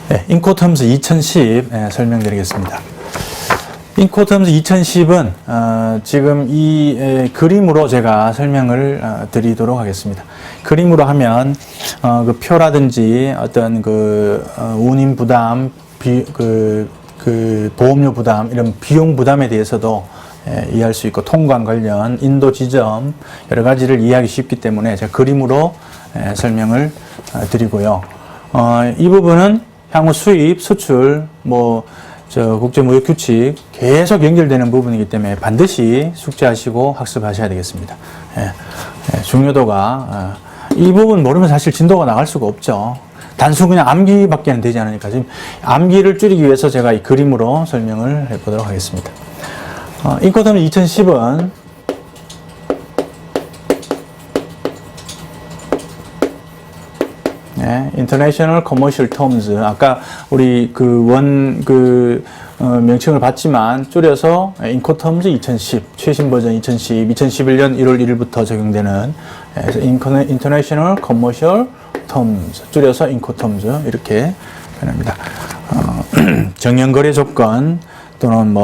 네, 인코텀스 2010 설명드리겠습니다. 인코텀스 2010은 지금 이 그림으로 제가 설명을 드리도록 하겠습니다. 그림으로 하면 그 표라든지 어떤 운임 부담, 보험료 부담 이런 비용 부담에 대해서도 이해할 수 있고 통관 관련 인도 지점 여러 가지를 이해하기 쉽기 때문에 제가 그림으로 설명을 드리고요. 이 부분은 향후 수입, 수출, 국제무역 규칙 계속 연결되는 부분이기 때문에 반드시 숙지하시고 학습하셔야 되겠습니다. 중요도가 이 부분 모르면 사실 진도가 나갈 수가 없죠. 단순 그냥 암기밖에는 되지 않으니까 지금 암기를 줄이기 위해서 제가 이 그림으로 설명을 해보도록 하겠습니다. 인코텀스 2010은 International Commercial Terms. 아까 우리 명칭을 봤지만 줄여서 인코텀스 2010, 최신 버전 2010, 2011년 1월 1일부터 적용되는 International Commercial Terms, 줄여서 인코텀스 이렇게 표현합니다. 정연거래 조건 또는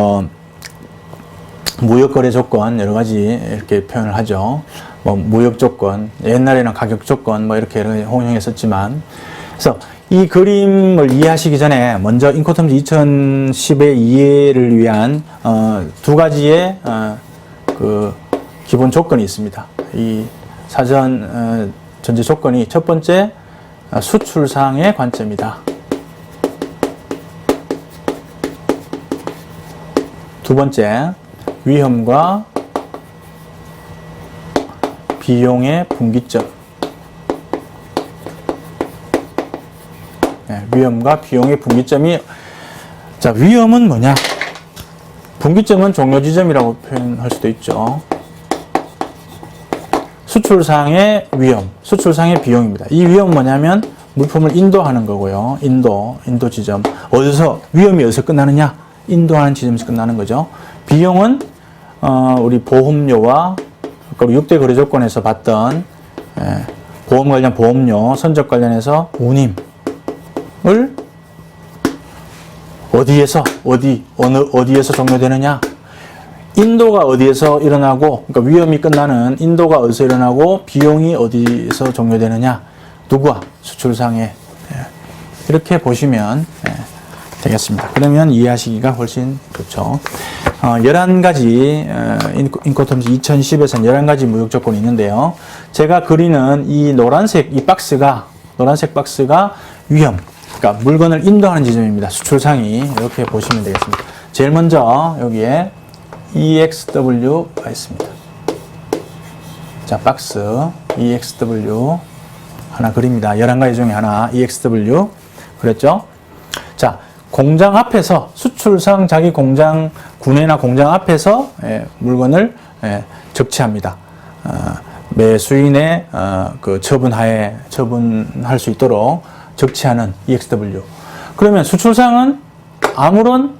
무역거래 조건 여러 가지 이렇게 표현을 하죠. 무역 조건, 옛날에는 가격 조건 이렇게 혼용했었지만, 그래서 이 그림을 이해하시기 전에 먼저 인코텀스 2010의 이해를 위한 두 가지의 기본 조건이 있습니다. 이 사전 전제 조건이 첫 번째 수출상의 관점이다. 두 번째 위험과 비용의 분기점. 위험과 비용의 분기점이, 자, 위험은 뭐냐? 분기점은 종료 지점이라고 표현할 수도 있죠. 수출상의 위험, 수출상의 비용입니다. 이 위험은 뭐냐면 물품을 인도하는 거고요. 인도 지점. 위험이 어디서 끝나느냐? 인도하는 지점에서 끝나는 거죠. 비용은 우리 보험료와 6대 거래 조건에서 봤던 보험 관련 보험료, 선적 관련해서 운임을 어디에서 종료되느냐? 인도가 어디에서 일어나고, 그러니까 위험이 끝나는 인도가 어디서 일어나고 비용이 어디서 종료되느냐? 누구와? 수출상에. 이렇게 보시면 되겠습니다. 그러면 이해하시기가 훨씬 좋죠. 11가지, 인코텀스 2010에서는 11가지 무역 조건이 있는데요. 제가 그리는 이 노란색 박스가 위험, 그러니까 물건을 인도하는 지점입니다. 수출상이. 이렇게 보시면 되겠습니다. 제일 먼저 여기에 EXW가 있습니다. 자, 박스, EXW 하나 그립니다. 11가지 중에 하나, EXW. 그랬죠? 자, 공장 앞에서, 수출상 자기 공장, 구내나 공장 앞에서 물건을 적치합니다. 매수인의 처분할 수 있도록 적치하는 EXW. 그러면 수출상은 아무런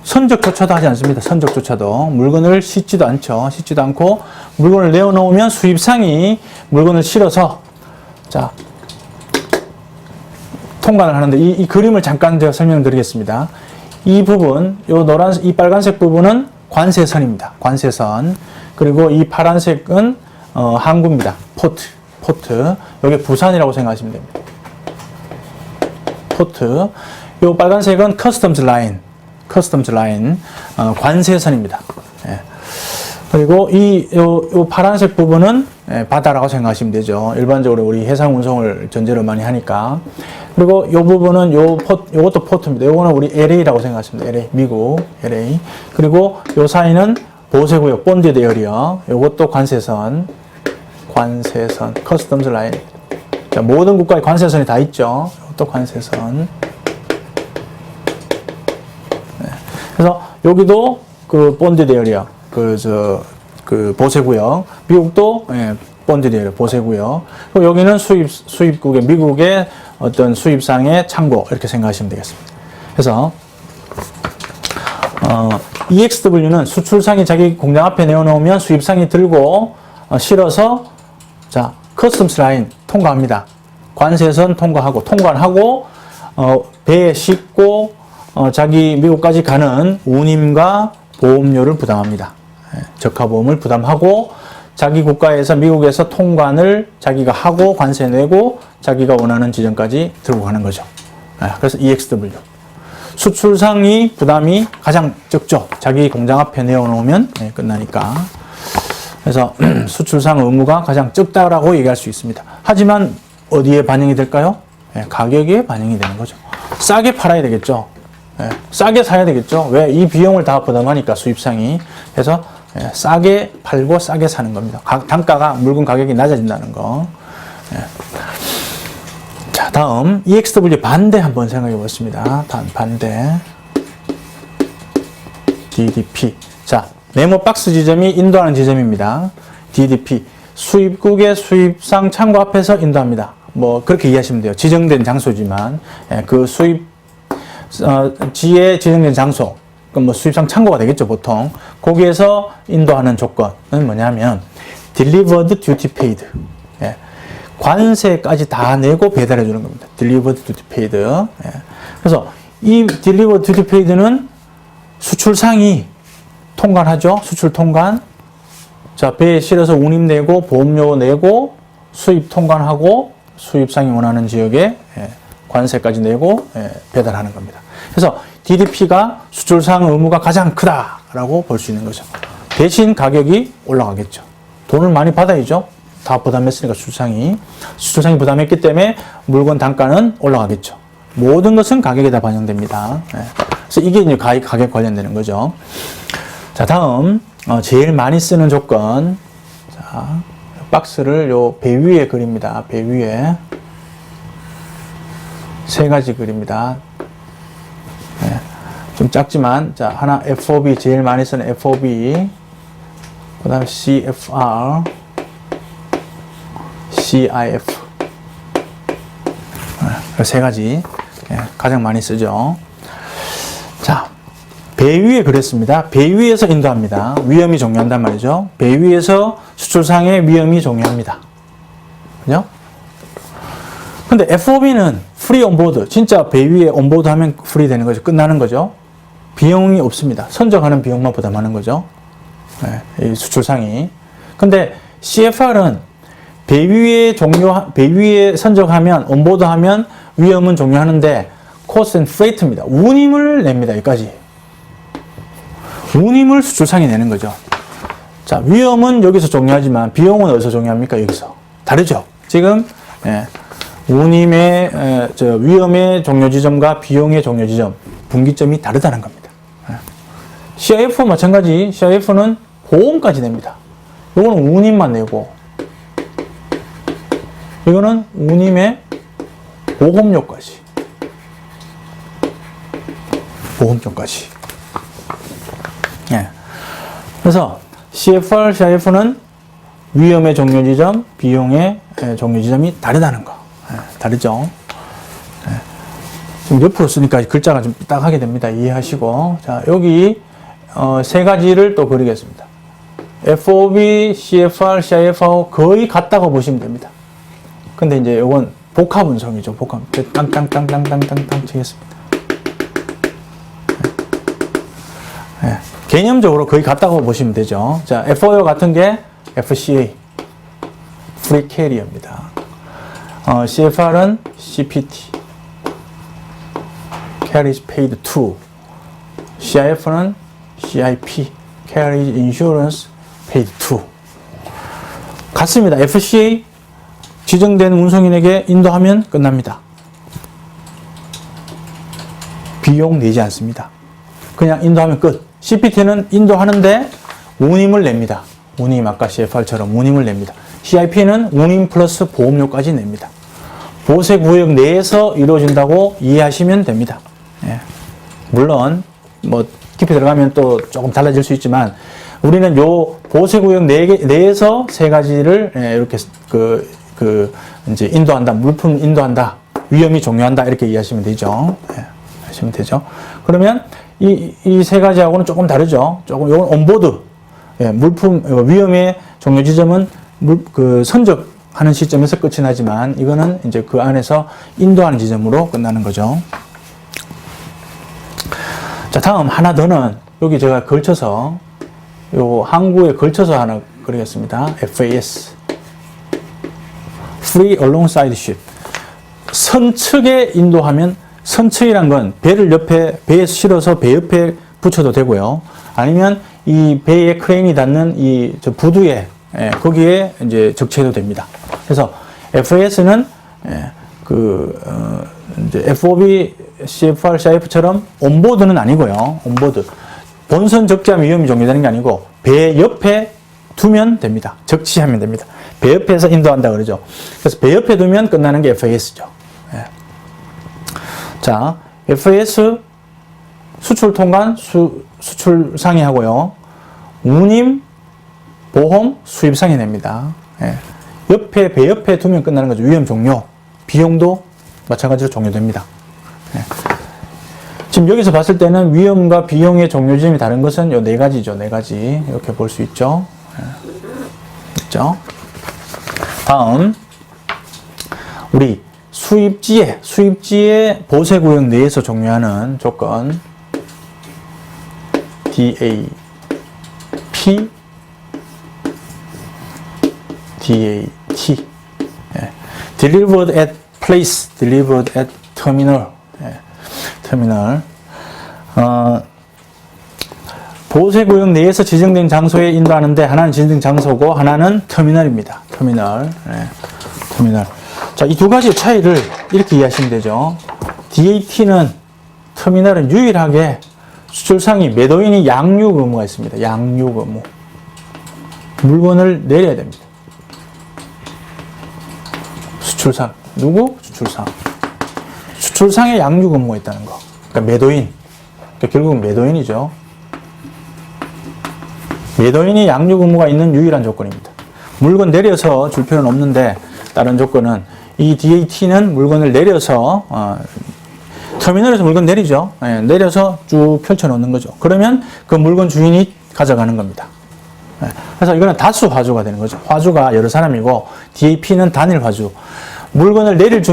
선적조차도 하지 않습니다. 선적조차도. 물건을 싣지도 않고, 물건을 내어놓으면 수입상이 물건을 실어서, 자, 통관을 하는데, 이 그림을 잠깐 제가 설명드리겠습니다. 이 부분, 이 빨간색 부분은 관세선입니다. 관세선. 그리고 이 파란색은 항구입니다. 포트. 여기 부산이라고 생각하시면 됩니다. 포트. 이 빨간색은 커스텀즈 라인. 관세선입니다. 그리고 이 파란색 부분은 바다라고 생각하시면 되죠. 일반적으로 우리 해상 운송을 전제로 많이 하니까. 그리고 이 부분은 요것도 포트입니다. 요거는 우리 LA라고 생각하시면 돼요. LA, 미국, LA. 그리고 요 사이는 보세구역, 본디드 에어리어. 요것도 관세선, 커스텀즈 라인. 자, 모든 국가의 관세선이 다 있죠. 이것도 관세선. 그래서 여기도 본디드 에어리어, 보세구역. 미국도 본디드 에어리어, 보세구역. 그리고 여기는 수입국의 미국의 어떤 수입상의 창고, 이렇게 생각하시면 되겠습니다. 그래서 EXW는 수출상이 자기 공장 앞에 내어놓으면 수입상이 들고 실어서, 자, 커스텀스 라인 통과합니다. 관세선 통과하고 배에 싣고 자기 미국까지 가는 운임과 보험료를 부담합니다. 적하보험을 부담하고 자기 국가에서 미국에서 통관을 자기가 하고 관세 내고 자기가 원하는 지점까지 들고 가는 거죠. 그래서 EXW. 수출상이 부담이 가장 적죠. 자기 공장 앞에 내어놓으면 끝나니까. 그래서 수출상 의무가 가장 적다라고 얘기할 수 있습니다. 하지만 어디에 반영이 될까요? 가격에 반영이 되는 거죠. 싸게 팔아야 되겠죠. 싸게 사야 되겠죠. 왜? 이 비용을 다 부담하니까 수입상이. 그래서 싸게 팔고 싸게 사는 겁니다. 단가가 물건 가격이 낮아진다는 거. 자, 다음 EXW 반대 한번 생각해 보겠습니다. 반대 DDP. 자, 네모 박스 지점이 인도하는 지점입니다. DDP 수입국의 수입상 창고 앞에서 인도합니다. 뭐 그렇게 이해하시면 돼요. 지정된 장소지만 그 수입 지에 지정된 장소, 그럼 뭐 수입상 창고가 되겠죠 보통. 거기에서 인도하는 조건은 뭐냐면 delivered duty paid. 관세까지 다 내고 배달해 주는 겁니다. delivered duty paid. 그래서 이 delivered duty paid는 수출상이 통관하죠. 수출 통관. 자, 배에 실어서 운임 내고 보험료 내고 수입 통관하고 수입상이 원하는 지역에 관세까지 내고 배달하는 겁니다. 그래서 DDP가 수출상 의무가 가장 크다라고 볼 수 있는 거죠. 대신 가격이 올라가겠죠. 돈을 많이 받아야죠. 다 부담했으니까 수출상이 부담했기 때문에 물건 단가는 올라가겠죠. 모든 것은 가격에 다 반영됩니다. 그래서 이게 이제 가격 관련되는 거죠. 자, 다음 제일 많이 쓰는 조건. 자, 박스를 요 배 위에 그립니다. 배 위에 세 가지 그립니다. 좀 작지만, 자, 하나 FOB, 제일 많이 쓰는 FOB, 그 다음에 CFR, CIF. 세 가지 가장 많이 쓰죠. 자, 배 위에 그랬습니다. 배 위에서 인도합니다. 위험이 종료한단 말이죠. 배 위에서 수출상의 위험이 종료합니다. 그죠? 근데 FOB는 프리 온보드, 진짜 배 위에 온보드 하면 프리 되는 거죠. 끝나는 거죠. 비용이 없습니다. 선적하는 비용만 부담하는 거죠. 이 수출상이. 근데 CFR은 배 위에 선적하면, 온보드 하면 위험은 종료하는데, cost and freight입니다. 운임을 냅니다. 여기까지. 운임을 수출상이 내는 거죠. 자, 위험은 여기서 종료하지만, 비용은 어디서 종료합니까? 여기서. 다르죠? 지금, 운임의, 위험의 종료 지점과 비용의 종료 지점, 분기점이 다르다는 겁니다. CIF 마찬가지, CIF는 보험까지 냅니다. 이거는 운임만 내고, 이거는 운임의 보험료까지. 그래서 CFR, CIF는 위험의 종료 지점, 비용의 종료 지점이 다르다는 거. 다르죠? 지금 옆으로 쓰니까 글자가 좀 삐딱하게 됩니다. 이해하시고. 자, 여기 세 가지를 또 그리겠습니다. FOB, CFR, CIF하고 거의 같다고 보시면 됩니다. 근데 이제 이건 복합 운송이죠. 복합. 땅땅땅땅땅땅땅 치겠습니다. 개념적으로 거의 같다고 보시면 되죠. 자, FOO 같은 게 FCA, Free Carrier입니다. CFR은 CPT, Carriage Paid To. CIF는 CIP, Carriage Insurance Paid To. 같습니다. FCA 지정된 운송인에게 인도하면 끝납니다. 비용 내지 않습니다. 그냥 인도하면 끝. CPT는 인도하는데 운임을 냅니다. 운임, 아까 CFR처럼 운임을 냅니다. CIP는 운임 플러스 보험료까지 냅니다. 보세구역 내에서 이루어진다고 이해하시면 됩니다. 물론 뭐 깊이 들어가면 또 조금 달라질 수 있지만 우리는 요 보세구역 내에서 세 가지를 이렇게 이제 인도한다, 물품 인도한다, 위험이 종료한다 이렇게 이해하시면 되죠. 하시면 되죠. 그러면 이 세 가지하고는 조금 다르죠. 조금 이건 온보드, 물품 위험의 종료 지점은 선적 하는 시점에서 끝이 나지만 이거는 이제 그 안에서 인도하는 지점으로 끝나는 거죠. 자, 다음 하나 더는 여기 제가 걸쳐서 요 항구에 걸쳐서 하나 그리겠습니다. FAS Free Alongside Ship. 선측에 인도하면 선측이란 건 배를 옆에 배에 실어서 배 옆에 붙여도 되고요. 아니면 이 배에 크레인이 닿는 이 저 부두에 거기에 이제 적체해도 됩니다. 그래서 FAS는 이제 FOB, CFR, CIF처럼 온보드는 아니고요. 온보드 본선 적재하면 위험이 종료되는 게 아니고 배 옆에 두면 됩니다. 적치하면 됩니다. 배 옆에서 인도한다 그러죠. 그래서 배 옆에 두면 끝나는 게 FAS죠. 자, FAS 수출 통관, 수출 상해하고요. 운임, 보험, 수입 상해냅니다. 옆에, 배 옆에 두면 끝나는 거죠. 위험 종료. 비용도 마찬가지로 종료됩니다. 지금 여기서 봤을 때는 위험과 비용의 종료 지점이 다른 것은 요 네 가지죠. 네 가지. 이렇게 볼 수 있죠. 있죠. 다음, 우리 수입지의 보세구역 내에서 종료하는 조건 DAP, DAT, Delivered at place, Delivered at terminal, 터미널. 보세구역 내에서 지정된 장소에 인도하는데 하나는 지정된 장소고 하나는 터미널입니다. 터미널. 터미널. 자, 이 두 가지 차이를 이렇게 이해하시면 되죠. DAT는 터미널은 유일하게 수출상이 매도인이 양육 의무가 있습니다. 양육 의무. 물건을 내려야 됩니다. 수출상. 누구? 수출상. 수출상에 양육 의무가 있다는 거. 그러니까 매도인. 그러니까 결국은 매도인이죠. 매도인이 양육 의무가 있는 유일한 조건입니다. 물건 내려서 줄 필요는 없는데 다른 조건은 이 DAT는 물건을 내려서 터미널에서 물건 내리죠. 내려서 쭉 펼쳐 놓는 거죠. 그러면 그 물건 주인이 가져가는 겁니다. 그래서 이거는 다수 화주가 되는 거죠. 화주가 여러 사람이고 DAP는 단일 화주. 물건을 내릴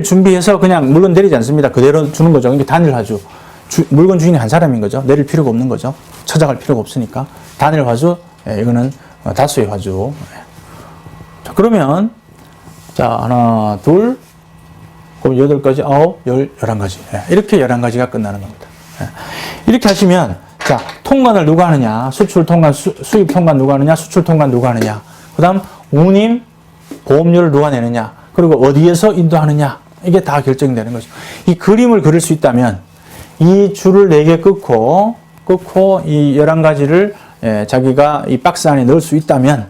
준비해서 그냥 물건 내리지 않습니다. 그대로 주는 거죠. 이게 단일 화주. 물건 주인이 한 사람인 거죠. 내릴 필요가 없는 거죠. 찾아갈 필요가 없으니까. 단일 화주, 이거는 다수의 화주. 자, 그러면, 자, 하나, 둘, 그럼 8가지, 9, 10, 11가지. 이렇게 11가지가 끝나는 겁니다. 이렇게 하시면, 자, 통관을 누가 하느냐, 수출 통관, 수입 통관 누가 하느냐, 수출 통관 누가 하느냐, 그 다음, 운임, 보험료를 누가 내느냐, 그리고 어디에서 인도하느냐, 이게 다 결정되는 거죠. 이 그림을 그릴 수 있다면, 이 줄을 4개 끊고 이 11가지를 자기가 이 박스 안에 넣을 수 있다면,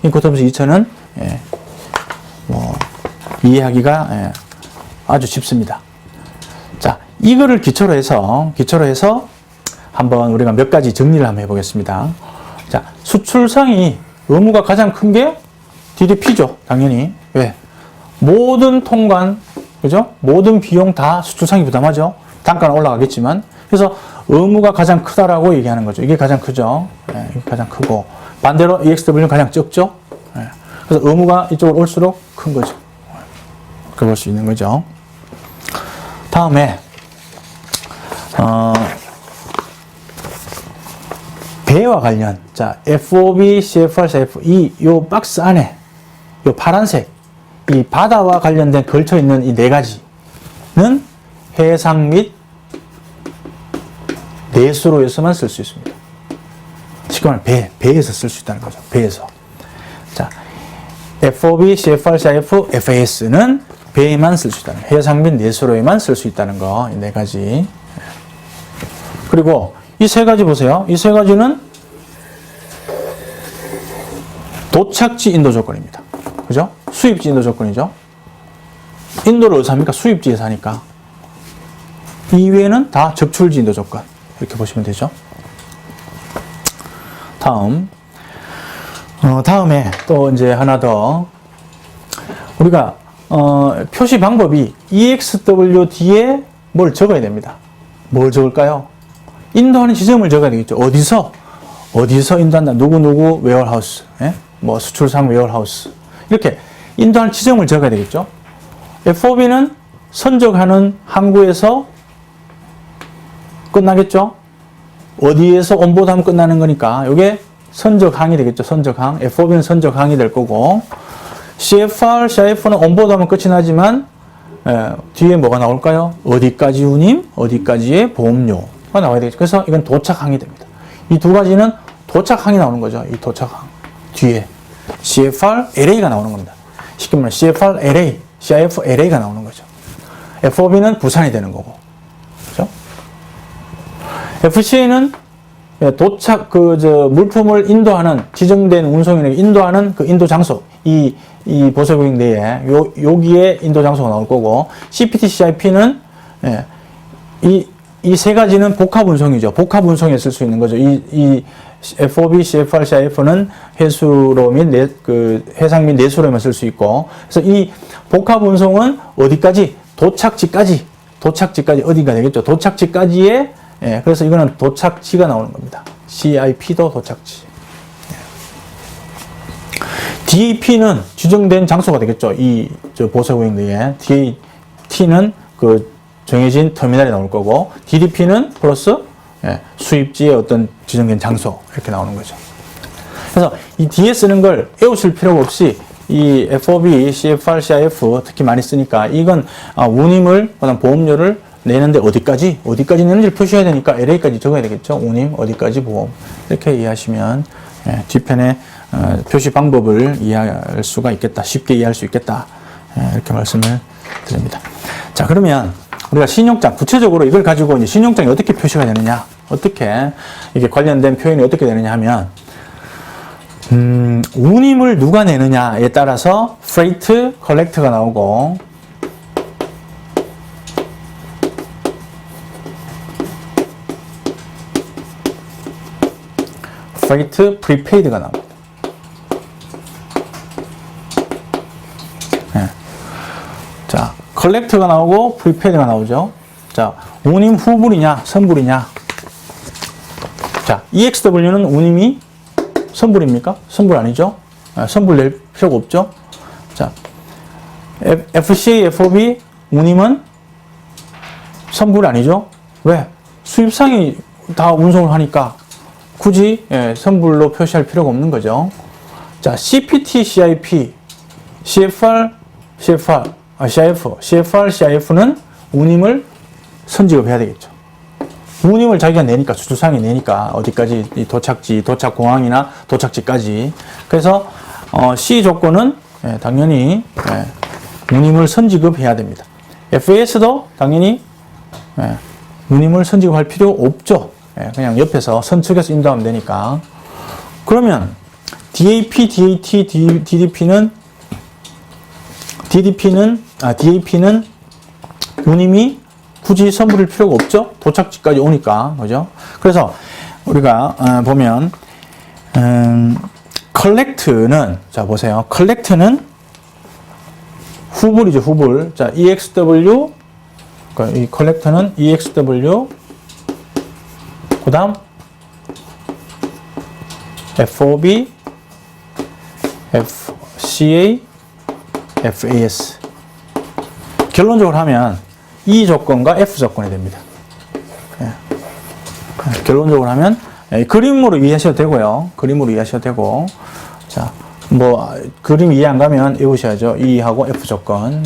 인코터ms 2000은 이해하기가 아주 쉽습니다. 자, 이거를 기초로 해서 한번 우리가 몇 가지 정리를 한번 해보겠습니다. 자, 수출상이 의무가 가장 큰 게 DDP죠. 당연히. 왜? 모든 통관, 그죠? 모든 비용 다 수출상이 부담하죠. 단가는 올라가겠지만. 그래서 의무가 가장 크다라고 얘기하는 거죠. 이게 가장 크죠. 이게 가장 크고. 반대로 EXW는 가장 적죠. 그래서 의무가 이쪽으로 올수록 큰 거죠. 그렇게 볼 수 있는 거죠. 다음에, 배와 관련. 자, FOB, CFR, CF, 요 박스 안에, 요 파란색, 이 바다와 관련된 걸쳐 있는 이 4가지는 해상 및 내수로에서만 쓸 수 있습니다. 쉽게 말하면 배에서 쓸 수 있다는 거죠. 배에서. 자, FOB, CFR, CIF, FAS는 배에만 쓸 수 있다는 거. 해상 및 내수로에만 쓸 수 있다는 거. 이 4가지. 그리고 이 3가지 보세요. 이 3가지는 도착지 인도 조건입니다. 그죠? 수입지 인도 조건이죠. 인도를 어디서 합니까? 수입지에서 하니까. 이외에는 다 적출지 인도 조건. 이렇게 보시면 되죠. 다음에 또 이제 하나 더. 우리가, 표시 방법이 EXWD에 뭘 적어야 됩니다. 뭘 적을까요? 인도하는 지점을 적어야 되겠죠. 어디서 인도한다. 누구, 웨어하우스. 뭐 수출상 웨어하우스 이렇게 인도하는 지점을 적어야 되겠죠. FOB는 선적하는 항구에서 끝나겠죠. 어디에서 온보드하면 끝나는 거니까 이게 선적항이 되겠죠. 선적항. FOB는 선적항이 될 거고 CFR, CIF는 온보드하면 끝이 나지만 뒤에 뭐가 나올까요? 어디까지 운임, 어디까지의 보험료가 나와야 되겠죠. 그래서 이건 도착항이 됩니다. 이 두 가지는 도착항이 나오는 거죠. 이 도착항 뒤에 CFR, LA가 나오는 겁니다. 쉽게 말하면 CFR, LA, CIF, LA가 나오는 거죠. FOB는 부산이 되는 거고, 그렇죠? FCA는 도착 물품을 인도하는 지정된 운송인에게 인도하는 그 인도 장소 이 보석고객 내에 여기에 인도 장소가 나올 거고 CPT, CIP는 이 세 가지는 복합 운송이죠. 복합 운송에 쓸 수 있는 거죠. 이 FOB, CFR, CIF는 해수로 및 해상 및 내수로만 쓸 수 있고 그래서 이 복합 운송은 어디까지 도착지까지 어디가 되겠죠. 도착지까지의 그래서 이거는 도착지가 나오는 겁니다. CIP도 도착지. DAP는 지정된 장소가 되겠죠. 보석고객 내에 DAT는 그 정해진 터미널이 나올 거고 DDP는 플러스 수입지의 어떤 지정된 장소 이렇게 나오는 거죠. 그래서 이 뒤에 쓰는 걸 외우실 필요가 없이 이 FOB, CFR, CIF 특히 많이 쓰니까 이건 운임을 그다음 보험료를 내는데 어디까지 내는지를 표시해야 되니까 LA까지 적어야 되겠죠. 운임 어디까지 보험 이렇게 이해하시면 뒤편에 표시 방법을 이해할 수가 있겠다. 쉽게 이해할 수 있겠다. 이렇게 말씀을 드립니다. 자, 그러면 우리가 신용장, 구체적으로 이걸 가지고 이제 신용장이 어떻게 표시가 되느냐, 어떻게 이게 관련된 표현이 어떻게 되느냐 하면, 운임을 누가 내느냐에 따라서 freight collect가 나오고, freight prepaid가 나옵니다. 자, 컬렉트가 나오고 프리페이드가 나오죠. 자, 운임 후불이냐 선불이냐. 자, EXW는 운임이 선불입니까? 선불 아니죠? 선불 낼 필요가 없죠. 자, FCA, FOB 운임은 선불 아니죠? 왜? 수입상이 다 운송을 하니까 굳이 선불로 표시할 필요가 없는 거죠. 자, CPT, CIP, CFR, CIF는 운임을 선지급해야 되겠죠. 운임을 자기가 내니까, 수출상이 내니까, 어디까지, 이 도착지, 도착공항이나 도착지까지. 그래서, C 조건은, 당연히, 운임을 선지급해야 됩니다. FAS도 당연히, 운임을 선지급할 필요 없죠. 그냥 옆에서 선측에서 인도하면 되니까. 그러면, DAP, DAT, DAP는 운임이 굳이 선불일 필요가 없죠. 도착지까지 오니까, 그죠? 그래서 우리가 보면 collect는 자 보세요. collect는 후불이죠, 후불. 자, EXW 그러니까 이 collect는 EXW 그다음 FOB, FCA, FAS. 결론적으로 하면 E 조건과 F 조건이 됩니다. 결론적으로 하면 그림으로 이해하셔도 되고요. 그림으로 이해하셔도 되고, 자, 뭐 그림 이해 안 가면 외우셔야죠. E하고 F 조건.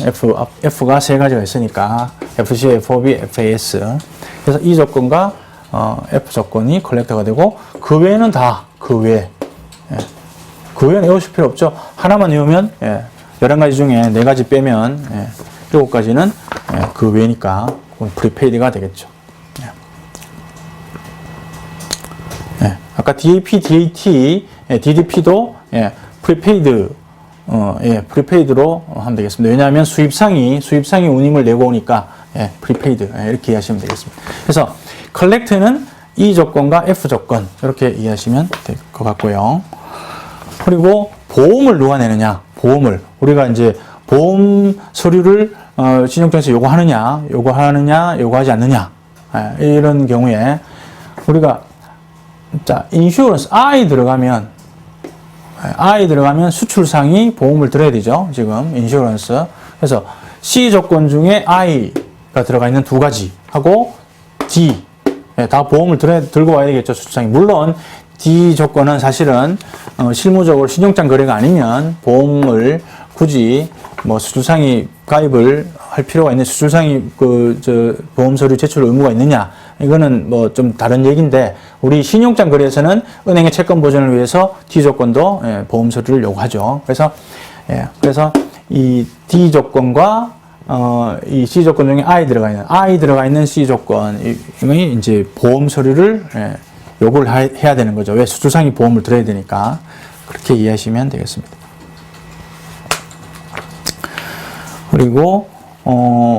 F가 세 가지가 있으니까 FCA, FOB, FAS. 그래서 E 조건과 F 조건이 컬렉터가 되고 그 외에는 다 그 외에. 그 외에는 외우실 필요 없죠. 하나만 외우면 11가지 중에 4가지 빼면 7가지는 그 외니까 프리페이드가 되겠죠. 아까 DAP, DAT, DDP도 프리페이드, 프리페이드로 하면 되겠습니다. 왜냐하면 수입상이 운임을 내고 오니까 프리페이드 이렇게 이해하시면 되겠습니다. 그래서 컬렉트는 E 조건과 F 조건 이렇게 이해하시면 될 것 같고요. 그리고 보험을 누가 내느냐? 보험을 우리가 이제 보험 서류를 신용장에서 요구하느냐, 요구하지 않느냐 이런 경우에 우리가 자 인슈런스 I 들어가면 I 들어가면 수출상이 보험을 들어야 되죠. 지금 인슈런스. 그래서 C 조건 중에 I가 들어가 있는 두 가지 하고 D 다 보험을 들고 와야 되겠죠. 수출상이. 물론 D 조건은 사실은 실무적으로 신용장 거래가 아니면 보험을 굳이 뭐 수출상이 가입을 할 필요가 있는 수출상이 보험 서류 제출 의무가 있느냐 이거는 뭐 좀 다른 얘기인데 우리 신용장 거래에서는 은행의 채권 보전을 위해서 D 조건도 보험 서류를 요구하죠. 그래서 이 D 조건과 이 C 조건 중에 I 들어가 있는 C 조건 이 이제 보험 서류를 요구를 해야 되는 거죠. 왜 수출상이 보험을 들어야 되니까 그렇게 이해하시면 되겠습니다. 그리고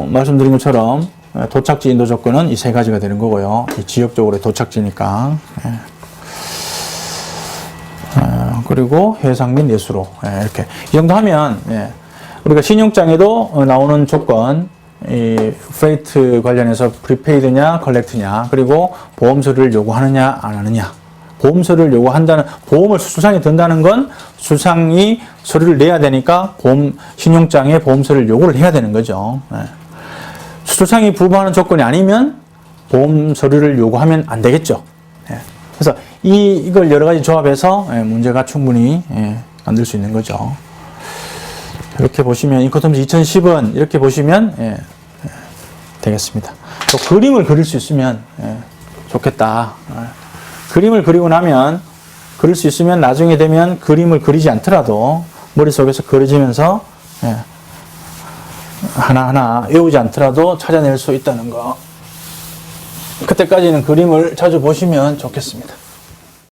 말씀드린 것처럼 도착지 인도 조건은 이 세 가지가 되는 거고요. 지역적으로 도착지니까. 그리고 해상 및 내수로 이렇게 이 정도 하면 우리가 신용장에도 나오는 조건 이 프레이트 관련해서 프리페이드냐 컬렉트냐 그리고 보험 서류를 요구하느냐 안 하느냐 보험 서류를 요구한다는 보험을 수출상에 든다는 건 수출상이 서류를 내야 되니까 신용장에 보험 서류를 요구를 해야 되는 거죠. 수출상이 부과하는 조건이 아니면 보험 서류를 요구하면 안 되겠죠. 그래서 이걸 여러 가지 조합해서 문제가 충분히 만들 수 있는 거죠. 이렇게 보시면 인커텀스 2010은 이렇게 보시면 되겠습니다. 또 그림을 그릴 수 있으면 좋겠다. 그림을 그리고 나면 그릴 수 있으면 나중에 되면 그림을 그리지 않더라도 머릿속에서 그려지면서 하나하나 외우지 않더라도 찾아낼 수 있다는 거. 그때까지는 그림을 자주 보시면 좋겠습니다.